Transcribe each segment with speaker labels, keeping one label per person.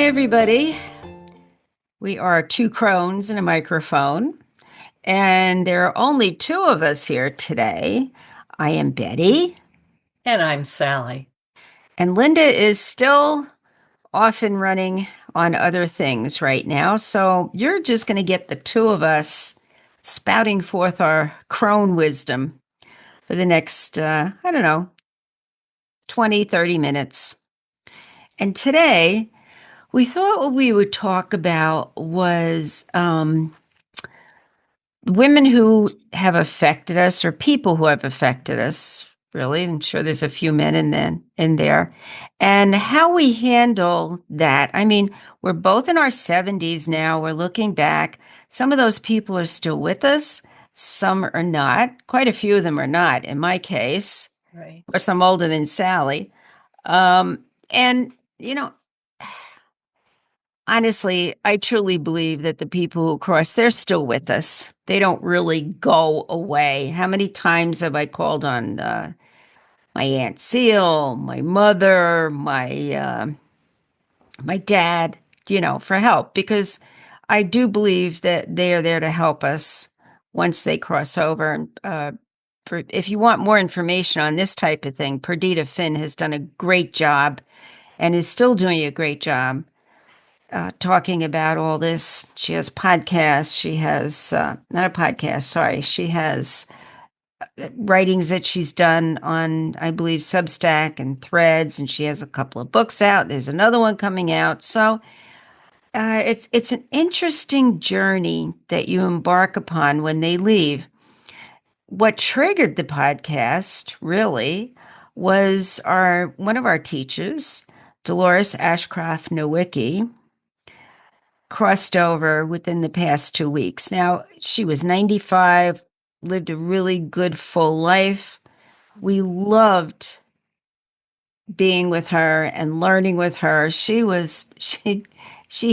Speaker 1: everybody. We are two crones and a microphone, and there are only two of us here today. I am Betty,
Speaker 2: And I'm Sally.
Speaker 1: and Linda is still off and running on other things right now. So you're just going to get the two of us spouting forth our crone wisdom for the next, I don't know, 20, 30 minutes. And today, we thought what we would talk about was women who have affected us or people who have affected us, really. I'm sure there's a few men in there, and how we handle that. I mean, we're both in our 70s now. We're looking back. Some of those people are still with us, some are not. Quite a few of them are not, in my case.
Speaker 2: Right.
Speaker 1: Of course, I'm older than Sally. And, you know, honestly, I truly believe that the people who cross, they're still with us. They don't really go away. How many times have I called on my Aunt Seal, my mother, my dad, for help? Because I do believe that they are there to help us once they cross over. And if you want more information on this type of thing, Perdita Finn has done a great job and is still doing a great job talking about all this. She has podcasts. She has, not a podcast, sorry. She has writings that she's done on, I believe, Substack and Threads, and she has a couple of books out. There's another one coming out. So it's an interesting journey that you embark upon when they leave. What triggered the podcast really was one of our teachers, Dolores Ashcroft Nowicki, crossed over within the past 2 weeks. Now, she was 95, lived a really good full life. We loved being with her and learning with her. She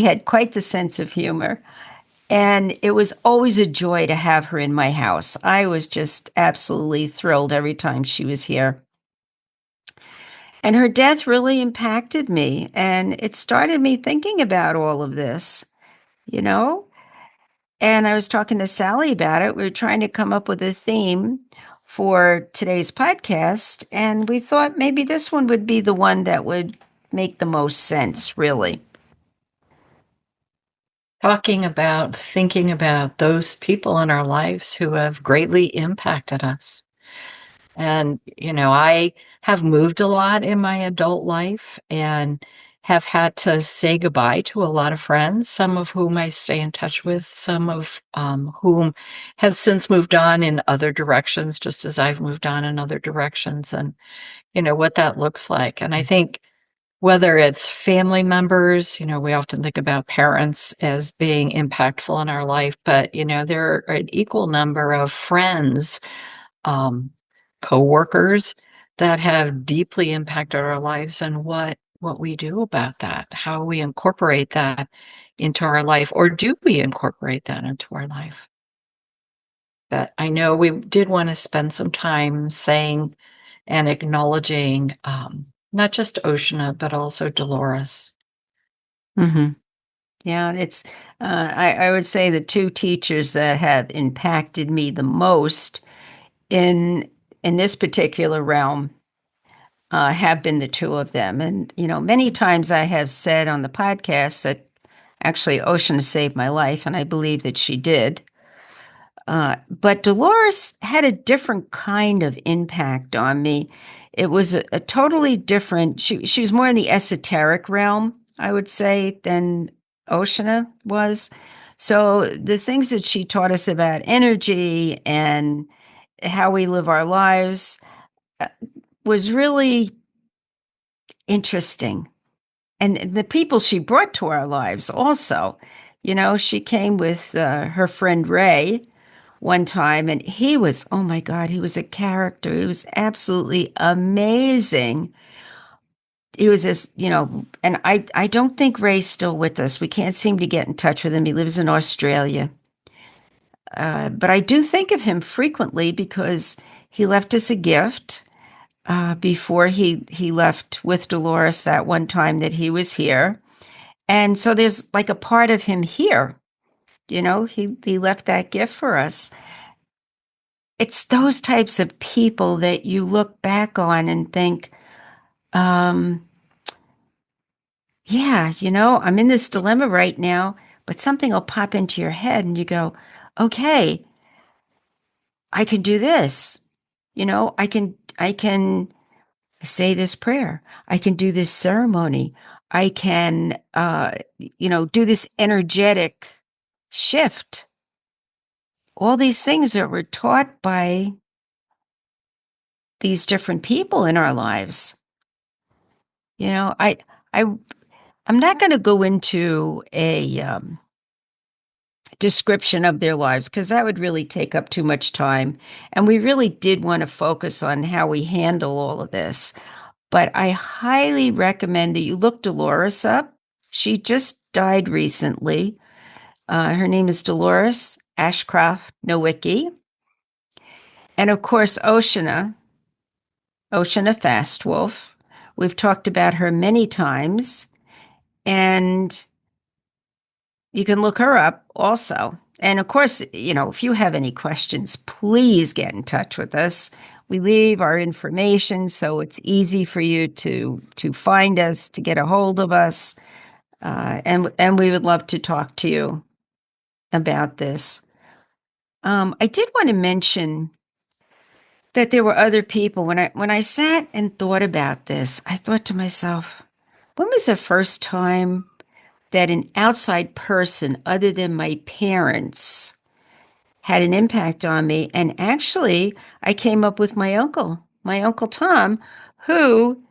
Speaker 1: had quite the sense of humor. And it was always a joy to have her in my house. I was just absolutely thrilled every time she was here. And her death really impacted me. And it started me thinking about all of this, you know? And I was talking to Sally about it. We were trying to come up with a theme for today's podcast. And we thought maybe this one would be the one that would make the most sense, really.
Speaker 2: Thinking about those people in our lives who have greatly impacted us. And, I have moved a lot in my adult life and have had to say goodbye to a lot of friends, some of whom I stay in touch with, some of whom have since moved on in other directions, just as I've moved on in other directions, and, what that looks like. And I think whether it's family members, we often think about parents as being impactful in our life, but, there are an equal number of friends, um, coworkers that have deeply impacted our lives and what we do about that, how we incorporate that into our life, or do we incorporate that into our life? But I know we did want to spend some time saying and acknowledging not just Oceana, but also Dolores.
Speaker 1: Mm-hmm. Yeah, I would say the two teachers that have impacted me the most in this particular realm have been the two of them. And, many times I have said on the podcast that actually Ocean saved my life, and I believe that she did. But Dolores had a different kind of impact on me. It was a totally different, she was more in the esoteric realm, I would say, than Oceana was. So the things that she taught us about energy and how we live our lives was really interesting. And the people she brought to our lives also. She came with her friend Ray one time, and he was, oh my God, he was a character. He was absolutely amazing. He was this, and I don't think Ray's still with us. We can't seem to get in touch with him. He lives in Australia. But I do think of him frequently because he left us a gift before he left with Dolores that one time that he was here. And so there's like a part of him here, he left that gift for us. It's those types of people that you look back on and think, um, yeah, I'm in this dilemma right now, but something will pop into your head and you go, okay, I can do this. I can say this prayer. I can do this ceremony. I can, do this energetic shift. All these things that were taught by these different people in our lives. I, I, I'm not going to go into a description of their lives because that would really take up too much time. And we really did want to focus on how we handle all of this. But I highly recommend that you look Dolores up. She just died recently. Her name is Dolores Ashcroft Nowicki. And of course, Oceana Fastwolf. We've talked about her many times, and you can look her up also. And of course, if you have any questions, please get in touch with us. We leave our information so it's easy for you to find us, to get a hold of us, and we would love to talk to you about this. I did want to mention that there were other people. When I sat and thought about this, I thought to myself, when was the first time that an outside person other than my parents had an impact on me? And actually, I came up with my Uncle Tom, who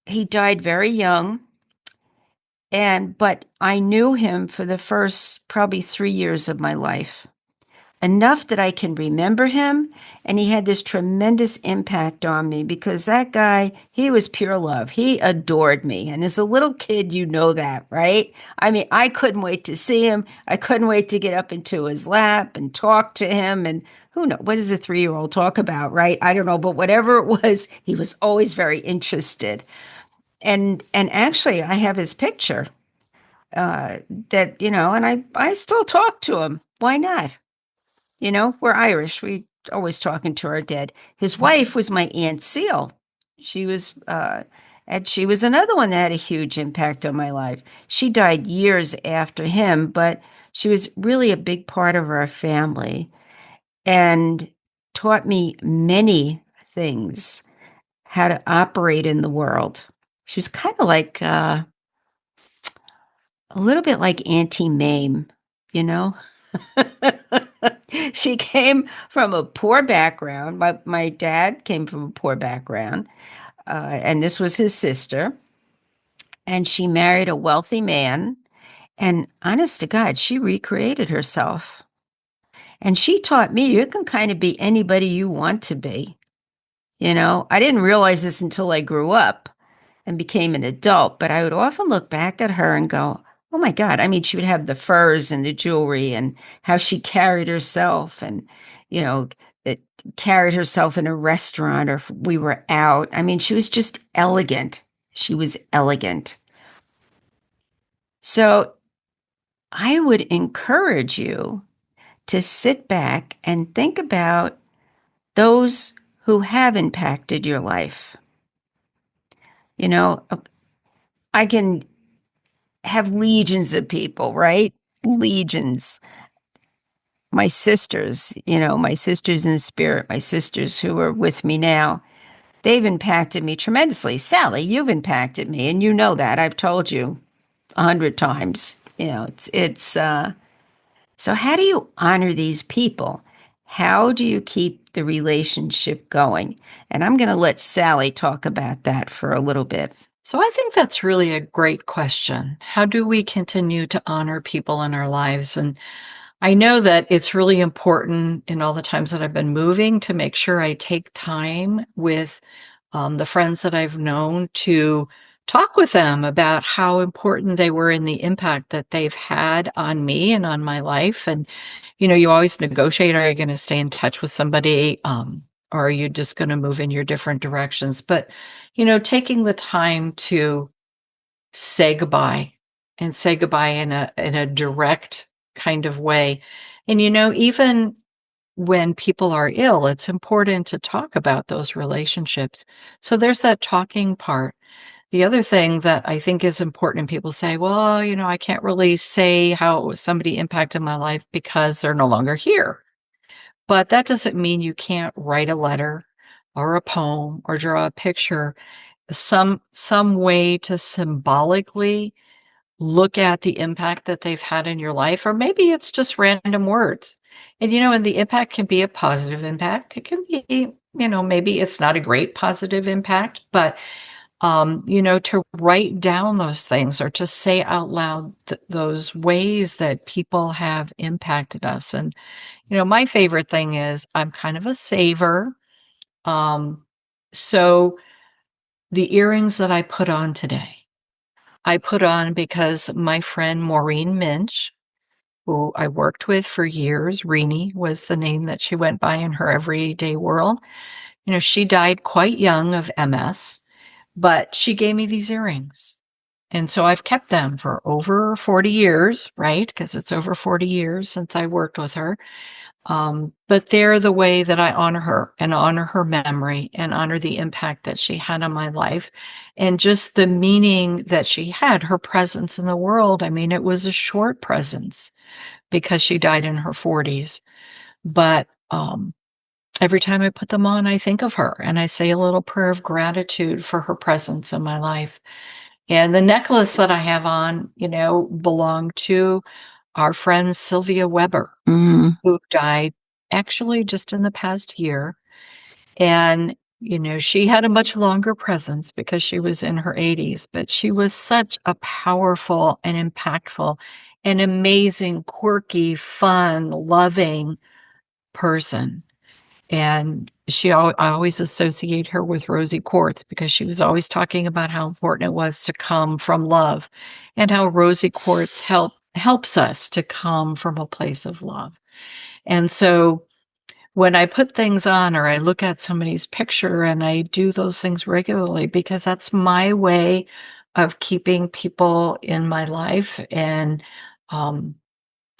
Speaker 1: he died very young. But I knew him for the first probably 3 years of my life, enough that I can remember him. And he had this tremendous impact on me because that guy, he was pure love. He adored me. And as a little kid, you know that, right? I mean, I couldn't wait to see him. I couldn't wait to get up into his lap and talk to him. And who knows, what does a 3-year-old talk about, right? I don't know, but whatever it was, he was always very interested. And actually, I have his picture and I still talk to him. Why not? We're Irish. We always talking to our dead. His wife was my Aunt Seal. She was, and she was another one that had a huge impact on my life. She died years after him, but she was really a big part of our family and taught me many things, how to operate in the world. She was kind of like a little bit like Auntie Mame, you know? She came from a poor background. My dad came from a poor background, and this was his sister. And she married a wealthy man. And honest to God, she recreated herself. And she taught me you can kind of be anybody you want to be. I didn't realize this until I grew up and became an adult, but I would often look back at her and go, oh my God. I mean, she would have the furs and the jewelry and how she carried herself and, you know, it carried herself in a restaurant or if we were out. I mean, she was just elegant. She was elegant. So I would encourage you to sit back and think about those who have impacted your life. I can have legions of people, right? Legions. My sisters in the spirit, my sisters who are with me now, they've impacted me tremendously. Sally, you've impacted me, and you know that. I've told you 100 times. So how do you honor these people? How do you keep the relationship going? And I'm going to let Sally talk about that for a little bit.
Speaker 2: So I think that's really a great question. How do we continue to honor people in our lives? And I know that it's really important in all the times that I've been moving to make sure I take time with the friends that I've known to talk with them about how important they were in the impact that they've had on me and on my life. And, you always negotiate, are you going to stay in touch with somebody? Or are you just going to move in your different directions? But, taking the time to say goodbye and say goodbye in a direct kind of way. And even when people are ill, it's important to talk about those relationships. So there's that talking part. The other thing that I think is important, and people say, well, I can't really say how somebody impacted my life because they're no longer here. But that doesn't mean you can't write a letter or a poem or draw a picture, some way to symbolically look at the impact that they've had in your life, or maybe it's just random words. And the impact can be a positive impact. It can be, maybe it's not a great positive impact, but to write down those things or to say out loud those ways that people have impacted us. And, my favorite thing is I'm kind of a saver. Um, so the earrings that I put on today, I put on because my friend Maureen Minch, who I worked with for years, Renee was the name that she went by in her everyday world. She died quite young of MS, but she gave me these earrings. And so I've kept them for over 40 years, right? Because it's over 40 years since I worked with her. But they're the way that I honor her and honor her memory and honor the impact that she had on my life and just the meaning that she had, her presence in the world. I mean, it was a short presence because she died in her 40s. But every time I put them on, I think of her and I say a little prayer of gratitude for her presence in my life. And the necklace that I have on, belonged to our friend Sylvia Weber,
Speaker 1: Mhm.
Speaker 2: who died actually just in the past year. And, she had a much longer presence because she was in her 80s, but she was such a powerful and impactful and amazing, quirky, fun, loving person. And I always associate her with Rosie Quartz because she was always talking about how important it was to come from love and how Rosie Quartz helps us to come from a place of love. And so when I put things on or I look at somebody's picture and I do those things regularly because that's my way of keeping people in my life. And um,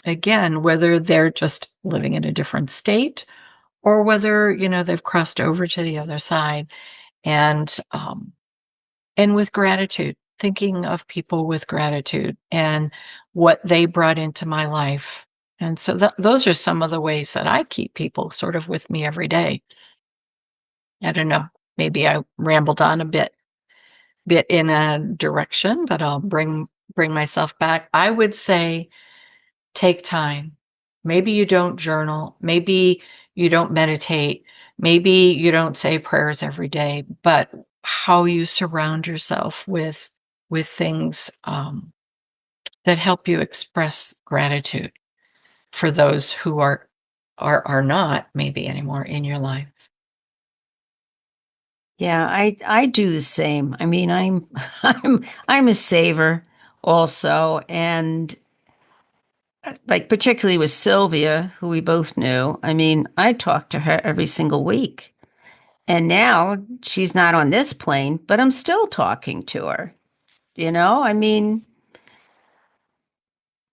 Speaker 2: again, whether they're just living in a different state or whether, they've crossed over to the other side and with gratitude, thinking of people with gratitude and what they brought into my life. And so those are some of the ways that I keep people sort of with me every day. I don't know. Maybe I rambled on a bit in a direction, but I'll bring myself back. I would say take time. Maybe you don't journal. Maybe you don't meditate. Maybe you don't say prayers every day, but how you surround yourself with things that help you express gratitude for those who are not maybe anymore in your life.
Speaker 1: Yeah, I do the same. I mean, I'm a saver also, and like particularly with Sylvia, who we both knew. I mean, I talk to her every single week. And now she's not on this plane, but I'm still talking to her. I mean,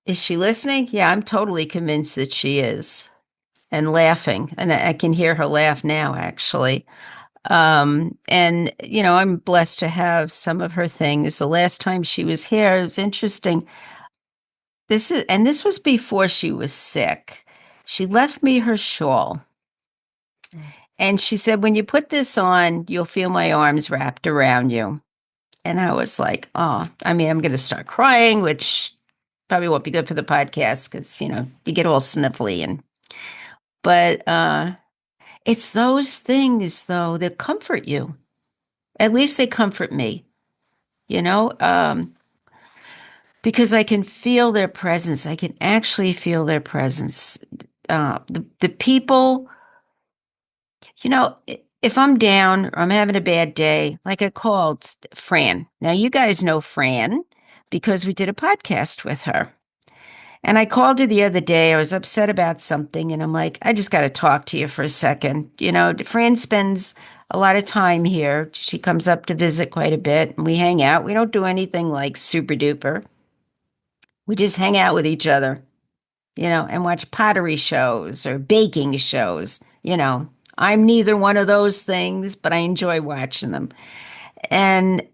Speaker 1: is she listening? Yeah, I'm totally convinced that she is and laughing. And I can hear her laugh now, actually. And, I'm blessed to have some of her things. The last time she was here, it was interesting. This was before she was sick. She left me her shawl. And she said, when you put this on, you'll feel my arms wrapped around you. And I was like, oh, I mean, I'm going to start crying, which probably won't be good for the podcast because, you get all sniffly but it's those things though that comfort you. At least they comfort me, you know, because I can feel their presence. I can actually feel their presence. The people, if I'm down or I'm having a bad day, like I called Fran. Now, you guys know Fran because we did a podcast with her. And I called her the other day. I was upset about something, and I'm like, I just got to talk to you for a second. Fran spends a lot of time here. She comes up to visit quite a bit, and we hang out. We don't do anything like super duper. We just hang out with each other, and watch pottery shows or baking shows. I'm neither one of those things, but I enjoy watching them. And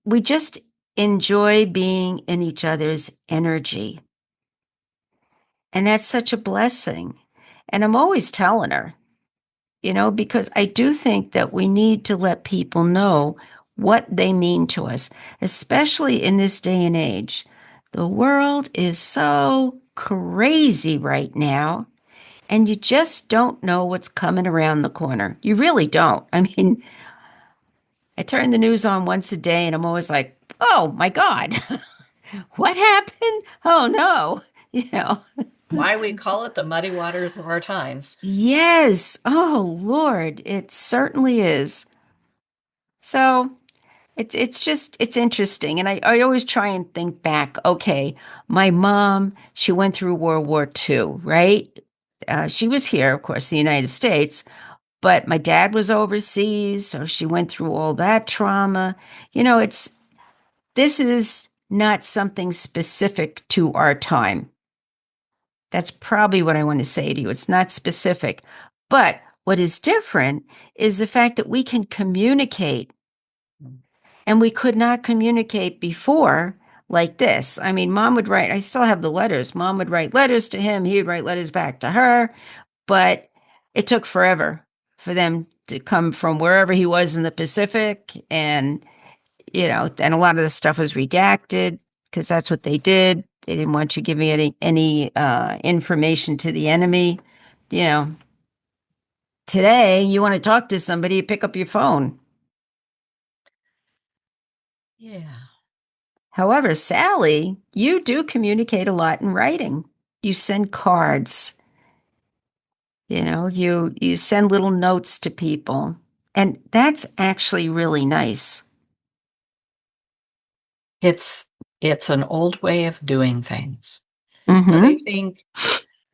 Speaker 1: we just enjoy being in each other's energy. And that's such a blessing. And I'm always telling her, because I do think that we need to let people know what they mean to us, especially in this day and age. The world is so crazy right now, and you just don't know what's coming around the corner. You really don't. I mean, I turn the news on once a day, and I'm always like, oh my God, what happened? Oh no, you know.
Speaker 2: Why we call it the muddy waters of our times.
Speaker 1: Yes. Oh Lord, it certainly is. So it's interesting. And I always try and think back, okay, my mom, she went through World War II, right? She was here, of course, the United States, but my dad was overseas, so she went through all that trauma. This is not something specific to our time. That's probably what I want to say to you. It's not specific. But what is different is the fact that we can communicate, and we could not communicate before like this. I mean, mom would write, I still have the letters. Mom would write letters to him, he would write letters back to her, but it took forever for them to come from wherever he was in the Pacific. And, and a lot of the stuff was redacted because that's what they did. They didn't want you giving any information to the enemy. You know, today you want to talk to somebody, you pick up your phone.
Speaker 2: Yeah.
Speaker 1: However, Sally, you do communicate a lot in writing. You send cards, you send little notes to people. And that's actually really nice.
Speaker 2: It's an old way of doing things. But I
Speaker 1: Mm-hmm.
Speaker 2: think,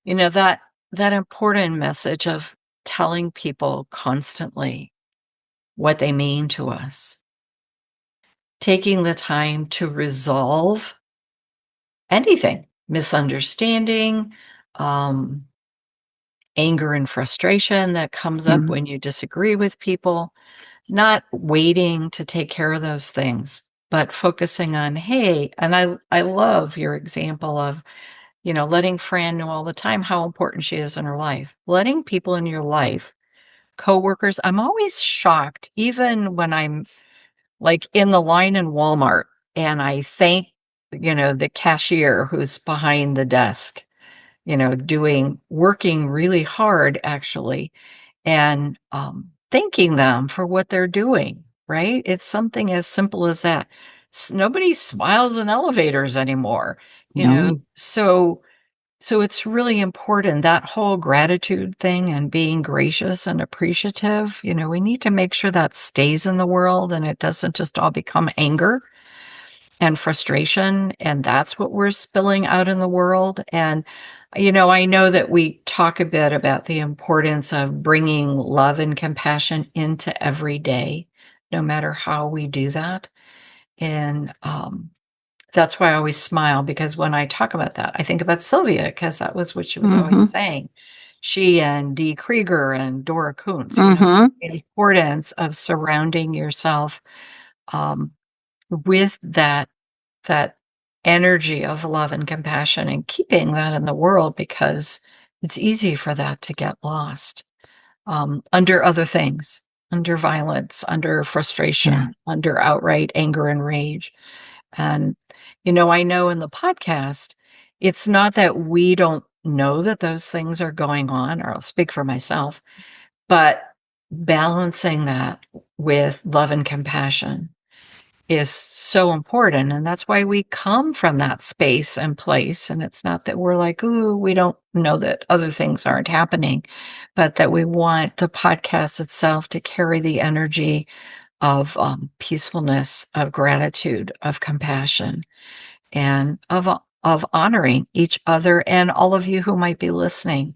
Speaker 2: that important message of telling people constantly what they mean to us, taking the time to resolve anything, misunderstanding, um, anger and frustration that comes up
Speaker 1: Mm-hmm.
Speaker 2: when you disagree with people, not waiting to take care of those things, but focusing on, hey, and I love your example of, letting Fran know all the time how important she is in her life. Letting people in your life, coworkers, I'm always shocked, even when I'm like in the line in Walmart and I thank, the cashier who's behind the desk, working really hard actually, and thanking them for what they're doing, right? It's something as simple as that. Nobody smiles in elevators anymore,
Speaker 1: No.
Speaker 2: so it's really important, that whole gratitude thing and being gracious and appreciative, we need to make sure that stays in the world and it doesn't just all become anger and frustration, and that's what we're spilling out in the world. And, I know that we talk a bit about the importance of bringing love and compassion into every day, no matter how we do that. And, that's why I always smile because when I talk about that, I think about Sylvia because that was what she was always
Speaker 1: Mm-hmm.
Speaker 2: saying. She and Dee Krieger and Dora Kuntz,
Speaker 1: Mm-hmm.
Speaker 2: the importance of surrounding yourself um, with that energy of love and compassion and keeping that in the world because it's easy for that to get lost under other things, under violence, under
Speaker 1: Yeah.
Speaker 2: frustration, under outright anger and rage. And, I know in the podcast, it's not that we don't know that those things are going on, or I'll speak for myself, but balancing that with love and compassion is so important. And that's why we come from that space and place. And it's not that we're like, ooh, we don't know that other things aren't happening, but that we want the podcast itself to carry the energy of peacefulness, of gratitude, of compassion, and of honoring each other and all of you who might be listening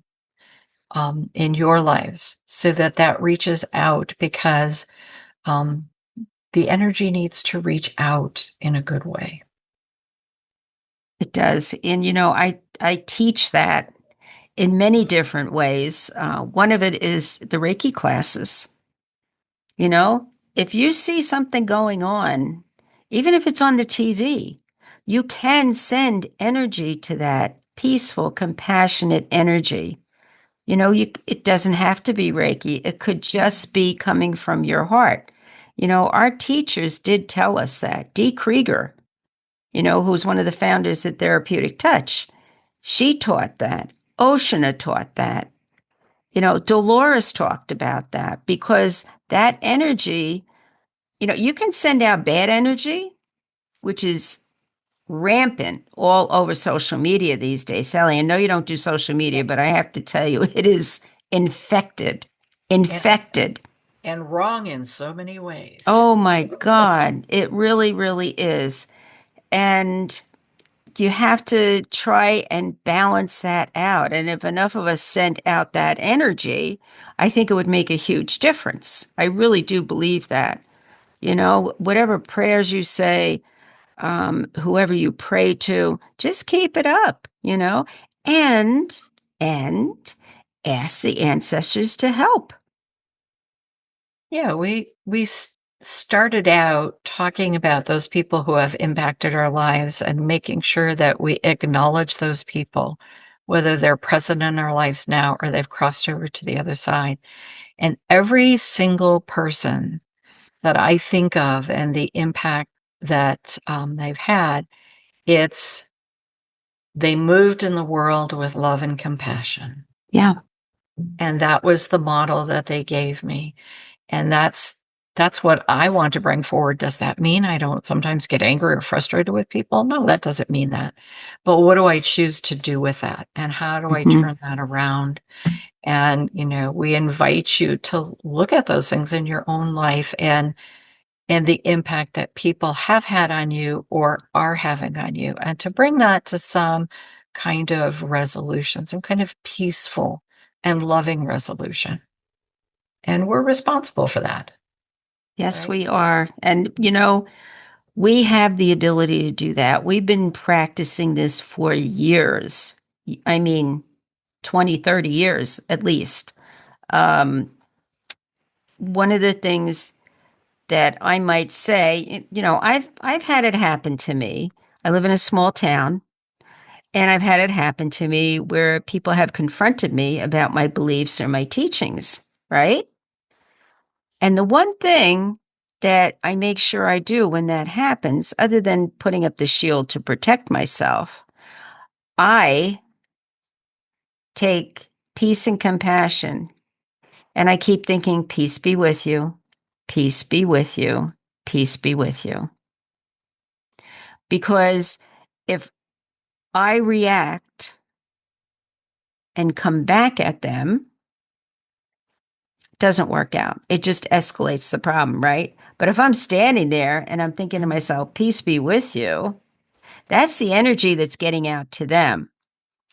Speaker 2: in your lives, so that that reaches out because um, the energy needs to reach out in a good way.
Speaker 1: It does. And, I teach that in many different ways. One of it is the Reiki classes. You know, if you see something going on, even if it's on the TV, you can send energy to that peaceful, compassionate energy. It doesn't have to be Reiki. It could just be coming from your heart. Our teachers did tell us that. Dee Krieger, who's one of the founders at Therapeutic Touch, she taught that. Oshana taught that. Dolores talked about that because that energy, you can send out bad energy, which is rampant all over social media these days. Sally, I know you don't do social media, but I have to tell you, it is infected.
Speaker 2: and
Speaker 1: Infected.
Speaker 2: and wrong in so many ways.
Speaker 1: Oh my God. It really, really is. And you have to try and balance that out. And if enough of us sent out that energy, I think it would make a huge difference. I really do believe that. Whatever prayers you say, whoever you pray to, just keep it up, and and ask the ancestors to help.
Speaker 2: Yeah, started out talking about those people who have impacted our lives and making sure that we acknowledge those people, whether they're present in our lives now or they've crossed over to the other side. And every single person that I think of and the impact that they've had, it's they moved in the world with love and compassion.
Speaker 1: Yeah.
Speaker 2: And that was the model that they gave me. And that's what I want to bring forward. Does that mean I don't sometimes get angry or frustrated with people? No, that doesn't mean that. But what do I choose to do with that? And how do I
Speaker 1: Hmm.
Speaker 2: turn that around? And, we invite you to look at those things in your own life and the impact that people have had on you or are having on you, and to bring that to some kind of resolution, some kind of peaceful and loving resolution. And we're responsible for that,
Speaker 1: Yes,
Speaker 2: right?
Speaker 1: we are. And, we have the ability to do that. We've been practicing this for years. I mean, 20, 30 years at least. Um, One of the things that I might say, I've had it happen to me. I live in a small town, and I've had it happen to me where people have confronted me about my beliefs or my teachings, right? And the one thing that I make sure I do when that happens, other than putting up the shield to protect myself, I take peace and compassion and I keep thinking, peace be with you, peace be with you, peace be with you. Because if I react and come back at them, it doesn't work out. It just escalates the problem, right? But if I'm standing there and I'm thinking to myself, peace be with you, that's the energy that's getting out to them.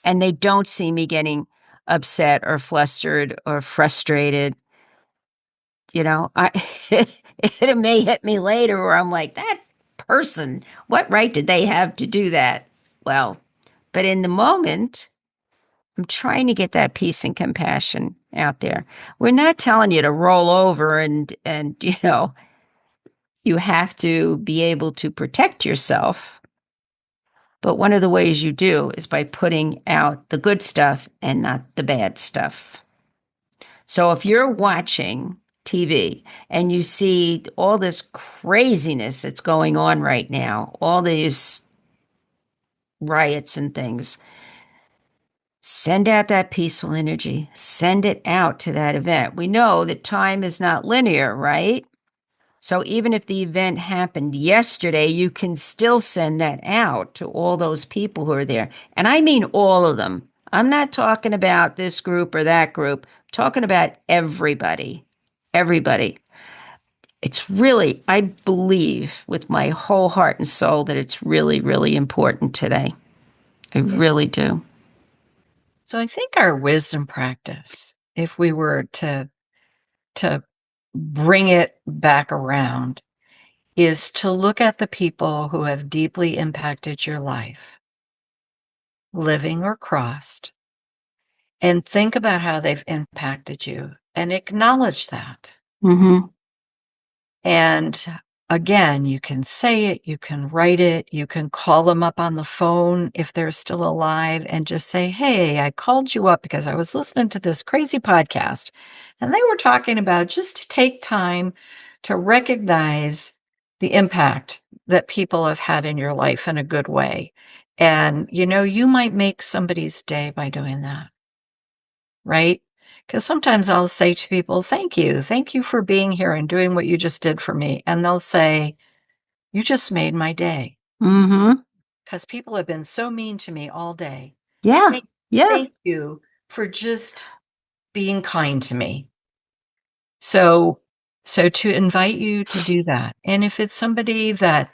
Speaker 1: And they don't see me getting upset or flustered or frustrated. I it may hit me later where I'm like, that person, what right did they have to do that? Well, but in the moment, I'm trying to get that peace and compassion out there. We're not telling you to roll over and you have to be able to protect yourself. But one of the ways you do is by putting out the good stuff and not the bad stuff. So if you're watching TV and you see all this craziness that's going on right now, all these riots and things, send out that peaceful energy. Send it out to that event. We know that time is not linear, right? So even if the event happened yesterday, you can still send that out to all those people who are there. And I mean all of them. I'm not talking about this group or that group. I'm talking about everybody. Everybody. It's really, I believe with my whole heart and soul that it's really, really important today. I
Speaker 2: Yeah.
Speaker 1: really do.
Speaker 2: So I think our wisdom practice, if we were to bring it back around, is to look at the people who have deeply impacted your life living or crossed, and think about how they've impacted you and acknowledge that.
Speaker 1: Mm-hmm.
Speaker 2: And again, you can say it, you can write it, you can call them up on the phone if they're still alive and just say, "Hey, I called you up because I was listening to this crazy podcast and they were talking about just to take time to recognize the impact that people have had in your life in a good way." And, you might make somebody's day by doing that, right? Because sometimes I'll say to people, "Thank you. Thank you for being here and doing what you just did for me." And they'll say, "You just made my day."
Speaker 1: Mm-hmm.
Speaker 2: Because people have been so mean to me all day.
Speaker 1: Yeah.
Speaker 2: Thank,
Speaker 1: Yeah.
Speaker 2: thank you for just being kind to me. So, so to invite you to do that. And if it's somebody that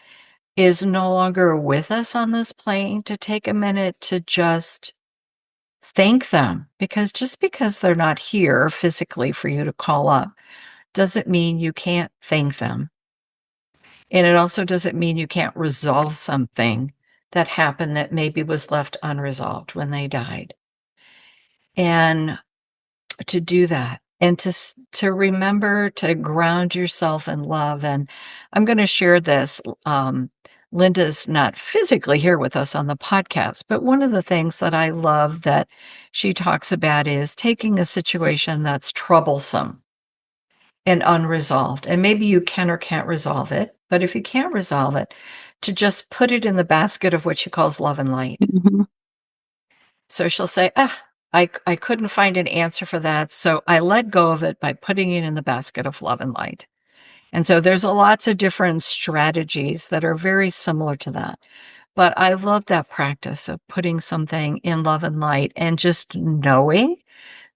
Speaker 2: is no longer with us on this plane, to take a minute to just thank them, because just because they're not here physically for you to call up doesn't mean you can't thank them. And it also doesn't mean you can't resolve something that happened that maybe was left unresolved when they died. And to do that and to remember to ground yourself in love. And I'm going to share this. Linda's not physically here with us on the podcast, but one of the things that I love that she talks about is taking a situation that's troublesome and unresolved. And maybe you can or can't resolve it, but if you can't resolve it, to just put it in the basket of what she calls love and light.
Speaker 1: Mm-hmm.
Speaker 2: So she'll say, "Ah, I couldn't find an answer for that. So I let go of it by putting it in the basket of love and light." And so there's lots of different strategies that are very similar to that. But I love that practice of putting something in love and light and just knowing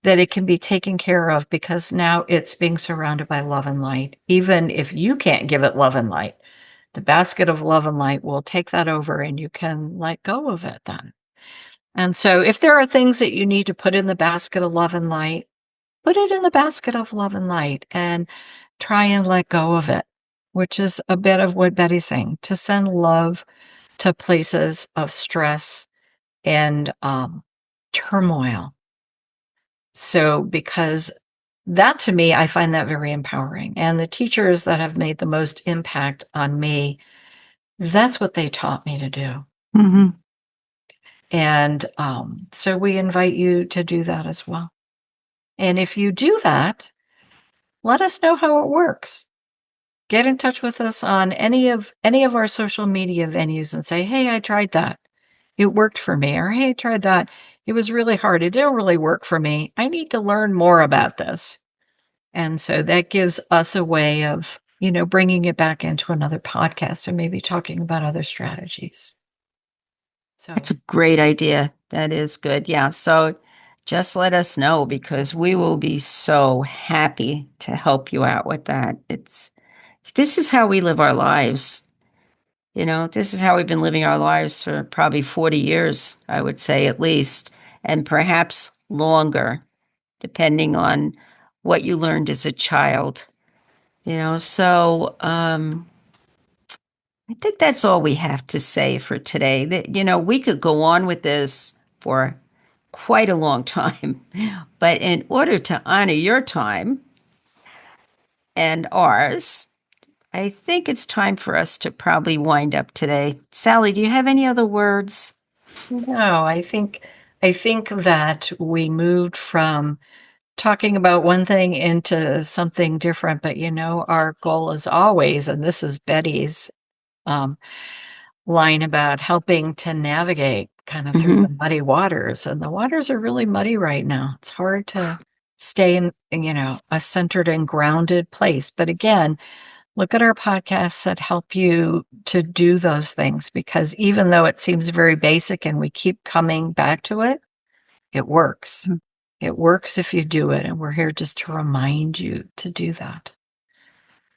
Speaker 2: that it can be taken care of because now it's being surrounded by love and light. Even if you can't give it love and light, the basket of love and light will take that over and you can let go of it then. And so if there are things that you need to put in the basket of love and light, put it in the basket of love and light and try and let go of it, which is a bit of what Betty's saying, to send love to places of stress and turmoil. So, because that to me, I find that very empowering. And the teachers that have made the most impact on me, that's what they taught me to do.
Speaker 1: Mm-hmm.
Speaker 2: And so we invite you to do that as well. And if you do that, let us know how it works. Get in touch with us on any of our social media venues and say, "Hey, I tried that. It worked for me." Or, "Hey, I tried that. It was really hard. It didn't really work for me. I need to learn more about this." And so that gives us a way of, bringing it back into another podcast and maybe talking about other strategies. So,
Speaker 1: That's a great idea. That is good. Yeah. So just let us know because we will be so happy to help you out with that. This is how we live our lives. This is how we've been living our lives for probably 40 years, I would say at least, and perhaps longer, depending on what you learned as a child. So I think that's all we have to say for today. We could go on with this for quite a long time, but in order to honor your time and ours, I think it's time for us to probably wind up today. Sally, do you have any other words?
Speaker 2: no, I think that we moved from talking about one thing into something different, but our goal is always, and this is Betty's um, line about helping to navigate kind of through
Speaker 1: Hmm.
Speaker 2: the muddy waters. And the waters are really muddy right now. It's hard to stay in, a centered and grounded place. But again, look at our podcasts that help you to do those things because even though it seems very basic and we keep coming back to it, it works. It works if you do it. And we're here just to remind you to do that.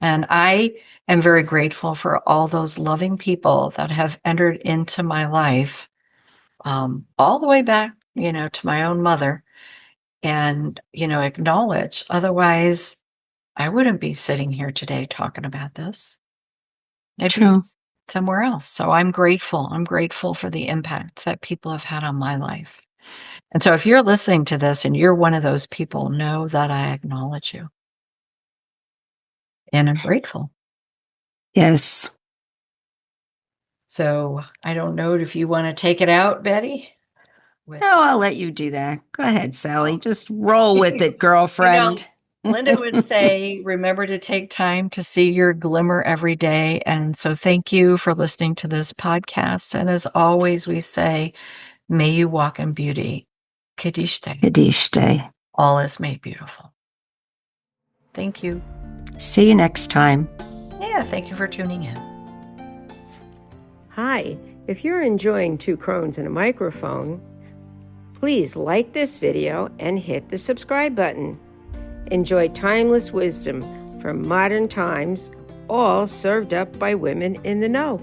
Speaker 2: And I am very grateful for all those loving people that have entered into my life, all the way back, to my own mother and, acknowledge. Otherwise, I wouldn't be sitting here today talking about this. I'd be
Speaker 1: True.
Speaker 2: somewhere else. So I'm grateful. I'm grateful for the impact that people have had on my life. And so if you're listening to this and you're one of those people, know that I acknowledge you. And I'm grateful.
Speaker 1: Yes.
Speaker 2: So I don't know if you want to take it out, Betty.
Speaker 1: No, I'll let you do that. Go ahead, Sally. Just roll with it, girlfriend.
Speaker 2: Linda would say, remember to take time to see your glimmer every day. And so thank you for listening to this podcast. And as always, we say, may you walk in beauty. Kadishte.
Speaker 1: Kadishte.
Speaker 2: All is made beautiful. Thank you.
Speaker 1: See you next time.
Speaker 2: Yeah, thank you for tuning in.
Speaker 3: Hi, if you're enjoying Two Crones and a Microphone, please like this video and hit the subscribe button. Enjoy timeless wisdom from modern times, all served up by women in the know.